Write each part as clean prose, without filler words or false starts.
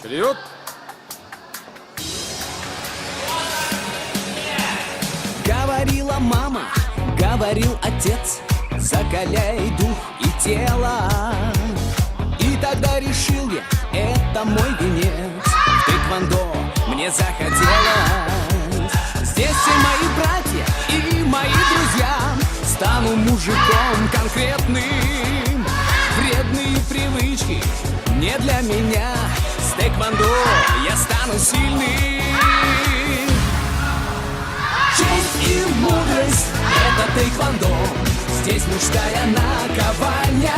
Вперед! Говорила мама, говорил отец, закаляй дух и тело. И тогда решил я, это мой венец. В тэквондо мне захотелось. Здесь все мои братья и мои друзья. Стану мужиком конкретным. Вредные привычки не для меня. С тэквондо я стану сильным. Честь и мудрость — это тэквондо. Здесь мужская наковальня.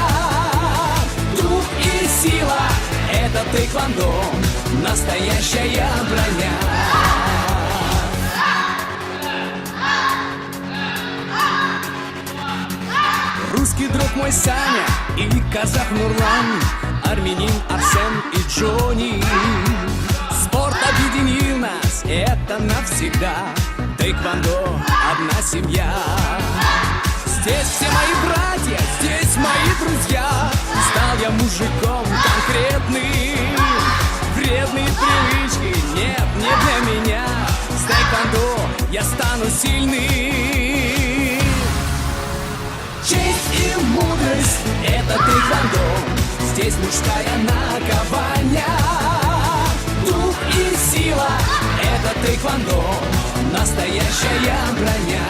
Дух и сила — это тэквондо. Настоящая броня. Русский друг мой Саня и казах Нурлан, армянин Арсен и Джонни. Спорт объединил нас, это навсегда. Тэквондо — одна семья. Здесь все мои братья, здесь мои друзья. Стал я мужиком конкретным. Вредные привычки нет, не для меня. С тэквондо я стану сильным. Честь и мудрость — это тэквондо. Здесь мужская наковальня. Дух и сила — это тэквондо. Настоящая броня.